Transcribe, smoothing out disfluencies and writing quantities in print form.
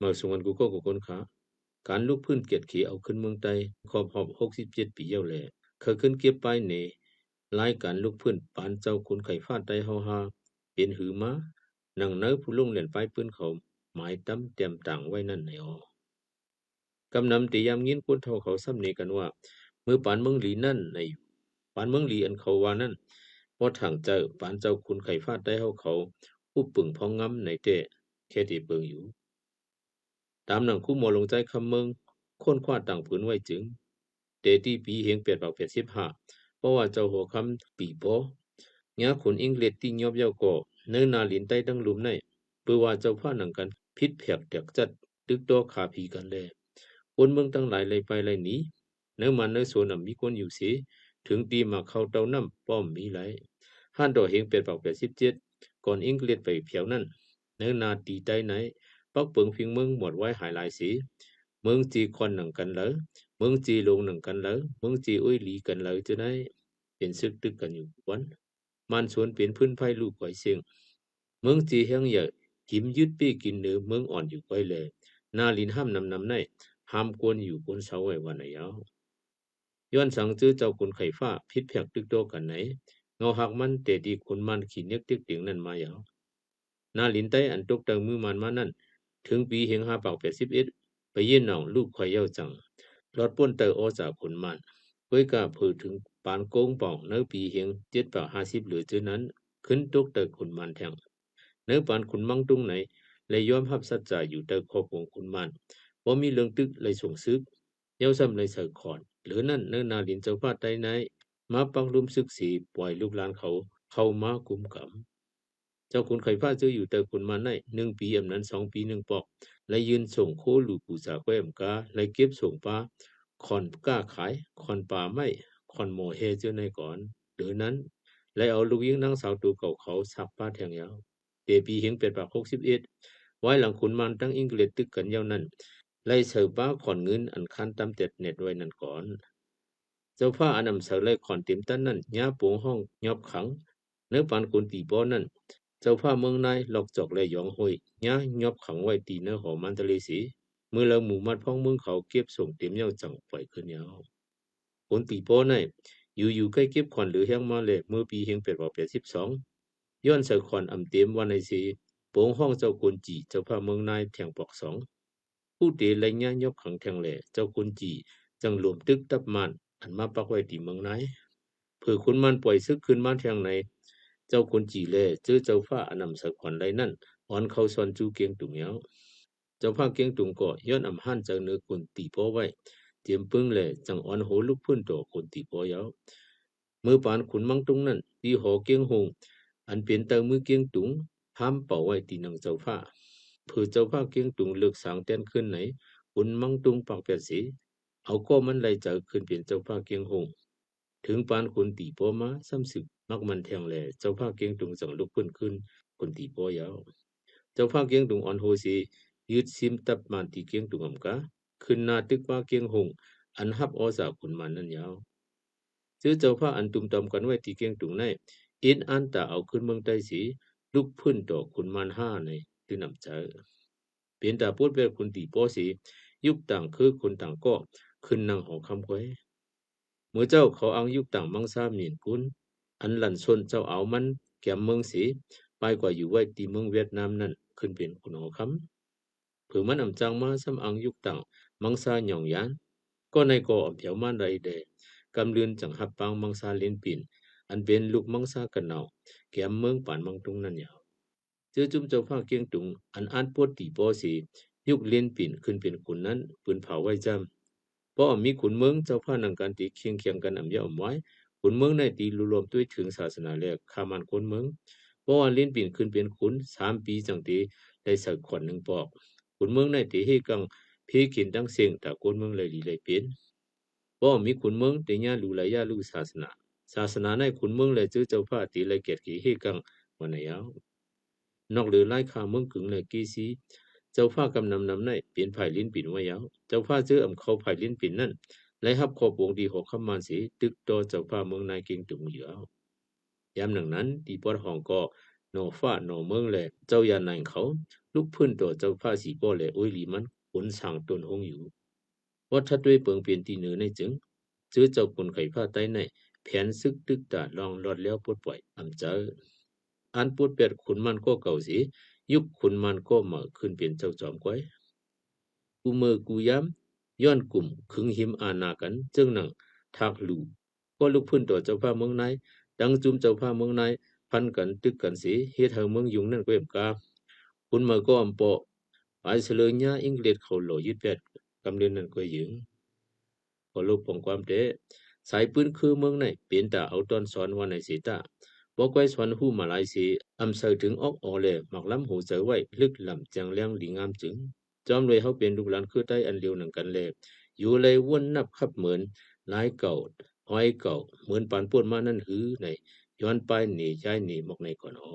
มาส่งกันกูก็คนขาการลุกพื้นเกียรติขีเอาขึ้นเมืองไทยครบหอบ67 ปีเย้าแลเคยขึ้นเก็บไปในรายการลุกพื้นปานเจ้าคุณไข่ฟ้าไตเฮาฮาเป็นหือมาหนังเนื้อผู้ลงเล่นไปปืนเขาหมายตั้มเตรียมต่างไว้นั่นในกำนำตียามยินคนเท่าเขาซ้ำเนกันว่าเมื่อปานเมืองหลีนั่นในปานเมืองหลีอันเขาว่านั่นพอถังเจ้าปานเจ้าคุณไข่ฟ้าไตเฮาเขาผู้ปึงพองงำในเตะแค่ที่เปิงอยู่ตามหนังคู่หมอลงใจคำเมืองค้นคว้าต่างผืนไว้จึงเตที่ปีเฮง85เพราะว่าเจ้าหัวคำปีปอยาขุนอิงเลดที่ยอบเย้าก็เนื้อนาลินใต้ดังลุมในเพื่อว่าเจ้าผ้าหนังกันพิษแผกแตกจัดตึกตัวขาผีกันแลคนเมืองตั้งหลายเลยไปเลยหนีเนื้อมันเนื้อส่วนมีคนอยู่สิถึงตีมาเข้าเต้าน้ำป้อมมีไหลห้านดอกเฮง87ก่อนอิงเลดไปเพียวนั่นเนื้อนาตีใต้ไหนปักเปิงพิงเมืองหมดไว้หายหลายสีเมืองจีควันหนังกันเหลอเมืองจีลงหนังกันเหลอเมืองจีอุ้ยหลีกันเหลอจะได้เป็นซึกตึกกันอยู่วันมันสวนเป็นพื้นไฟลูกไว้เสียงเมืองจีแห่งใหญ่หิมยึดปีกินเนื้อเมืองอ่อนอยู่ไว้เลยนาลินห้ามนำในห้ามกวนอยู่บนเสาไว้วันไหนเอาย้อนสังจื้อเจ้าคุณไข่ฟ้าพิษแผกตึกโตกันไหนเงาหักมันเตดีคุณมันขีเน็กตึกติ่งนั่นมายาวนาลินใต้อันตกเติงมือมันมานั่นถึงปีเฮง581ไปเยี่ยนหนองลูกข่อยเย้าจังรอดป้นเตอโอจากขุนมันเพื่อกะเผือถึงปานโกงป่องเนื้อปีเฮง750หรือจื้อนั้นขึ้นตกเตอขุนมันแทงเนื้อปานขุนมังตุงไหนเลยยอมรับสัจจะอยู่เตอครอบของขุนมันพอมีเรื่องตึกเลยส่งซึกเย้าซ้ำเลยเสือขอนหรือนั่นเนื้อนาลินเจ้าฟ้าใต้ไหนมาปักลุมซึกสีปล่อยลูกหลานเขาเข้ามากุมกำเจ้าคุณไข่ฟ้าเจออยู่แต่คุณมาใน1 ปีอำนั้น2 ปี1 ปอกและยืนส่งโคลูกูสาแควมกาและเก็บส่งปลาคอนกล้าขายคอนปลาไม่คอนโมเฮเจอในก่อนหรือนั้นและเอาลูกยิงนางสาวตัวเก่าเขาสักป้าแทงยาวเดปีเฮง81ไว้หลังขุนมันตั้งอังกฤษตึกกันยาวนั้นไล่เสือป้าขอนเงินอันคันตำเต็ดเน็ตไว้นั่นก่อนเจ้าผ้าอันนำเสือไล่ขอนเต็มตันนั้นยาปูห้องยอบขังเนื้อปานกุนตีป้อนั่นเจ้าผ้าเมืองนายหลอกจอกและยองห้อยยายอบขังไว้ตีเนื้อหอมันทะเลสีเมื่อเราหมู่มัดพ้องเมืองเขาเก็บส่งเต็มเย้าจังปล่อยขึ้นยาวคนตีป้อในอยู่ใกล้เก็บขอนหรือแห้งมาเลยเมื่อปีเฮง82ย้อนเสือขอนอำเต็มวันในสีโปงห้องเจ้ากุนจีเจ้าผ้าเมืองนายแทงปอก2ผู้เตไรยายอบขังแทงแหล่เจ้ากุนจีจังหลวมตึกตับมันอันมาปักไว้ตีเมืองนายเผื่อคุณมันปล่อยซึกขึ้นมาแทงในเจ้าคนจีเล่เจอเจ้าฟ้าอนำสักขวัญไรนั่นอ่อนเขาซอนจูเกียงตุงเยาเจ้าฟ้าเกียงตุงก็ย้อนอำหันจากเนื้อคนตีโปไว้เตรียมปึ้งเลยจังอ่อนโหลุกพื้นต่อคนตีโปเยาเมื่อปานขุนมังตุงนั่นตีหอเกียงหงอันเป็นเตอมือเกียงตุงห้ามเป่าไว้ตีนังเจ้าฟ้าเผื่อเจ้าฟ้าเกียงตุงเลือกสางเต้นขึ้นไหนขุนมังตุงปากเปียสีเอาก็มันไล่เจอขึ้นเป็นเจ้าฟ้าเกียงหงถึงปานคนตีโปมาซ้ำสึกมักมันแทงแหล่เจ้าผ้าเกียงตุงสั่งลุกขึ้นคนตีโปยาวเจ้าผ้าเกียงตุงอ่อนโหสียืดซิมตับมันตีเกียงตุงอำกาขึ้นหน้าตึกผ้าเกียงหงอันฮับอจากขุนมันนั่นยาวซื้อเจ้าผ้าอันตุ่มตอมกันไว้ตีเกียงตุงในอินอันตาเอาขึ้นเมืองใต้สีลุกพื้นต่อขุนมัน5ในที่นำเจอเปลี่ยนตาพูดแบบคนตีโปสียุคต่างคือคนต่างก็ขึ้นนั่งหอคำไว้เมื่อเจ้าเขาอังยุคต่างมังซาเมียนกุนอันหลันชนเจ้าเอามันแก่เมืองสีไปกว่าอยู่ไว้ตีเมืองเวียดนามนั่นขึ้นเป็นคุณหอคำเผื่อมันอำจังมาซ้ำอังยุคต่างมังซาหย่องยานก็ในก่ออำเผียวมันไรเดกำเลือนจังหับปังมังซาเลนปินอันเป็นลูกมังซากันเนาแก่เมืองป่านมังตุงนั่นยาวเจอจุ่มเจ้าผ้าเกียงตุงอันอ่านปวดตีปอสียุคเลนปินขึ้นเป็นขุนนั้นปืนเผาไว้จำเพราะมีขุนเมืองเจ้าผ้านังการตีเคียงกันอำยาอำไว้ขุนเมืองในตีรวมด้วยถึงศาสนาแรกขามันคนเมืองเพราะว่าเล่นปีนขึ้นเป็นขุน3 ปีจังตีได้สักขวัญ1 ปอกขุนเมืองในตีให้กังเพกินตั้งเสียงแต่คนเมืองเลยลีเลยเป็นเพราะมีขุนเมืองตีญาลูเลยญาลูศาสนาในขุนเมืองเลยเจ้าผ้าตีเลยเกียรติให้กังวันไหนเอานอกหรือไล่ขาเมืองกึ่งเลยกีซีเจ้าผ้ากำนำในเปลี่ยนไผ่ลิ้นปิ่นไว้ยาวเจ้าผ้าเจออำเขาไผ่ลิ้นปิ่นนั่นและฮับขอบวงดีหกขมันสีตึกต่อเจ้าผ้าเมืองนายเก่งตุงเหลือยามหนังนั้นตีปอดห้องก็ หนอฟ้าหนอเมืองแลเจ้าอย่านั่นเขาลูกพื้นตัวเจ้าผ้าสีป้อแลโอ้ยหลีมันผลสั่งตนหงอยู่ว่าถ้าด้วยเปิงเปลี่ยนตีเหนือในจึงเจอเจ้าคนไข่ผ้าใต้ในแผนซึกตึกตาลองรอดแล้วปลดปล่อยอำเจออันพูดเปียดขุนมันก็เก่าสิยุคขุนมันก็มาขึ้นเป็นเจ้าจอมก้อยกูเมอกูย้ำย้อนกลุ่มขึงหิมอาณากันจึงหนังทักลูก็ลูกพื้นตัวเจ้าผ้าเมืองในดังจุมเจ้าผ้าเมืองในพันกันตึกกันสิเฮ็ดให้เมืองยุงนั่นก็เอ็มกาคุณมาก็อำปอไปเสลยญาอังกฤษเขาหล่อยึดแปดกำเนิดนั่นก็ยิงก็ลูกปองความเดสายปืนคือเมืองในเป็นตาเอาตอนสอนวันในสิตาบอกไว้สอนหูมาหลายสิอำเสถึงออกออเลมักล้ำหูเจอไว้ลึกลำจังเลี้ยงดีงามจึงจอมเลยเขาเป็นลูกหลานคือใต้อันเดียวหนึ่งกันเลยอยู่เลยวนนับขับเหมือนหลายเก่าห้อยเก่าเหมือนปานปวนมานั่นหือในย้อนไปหนีย้ายหนีหมกในก่อนอ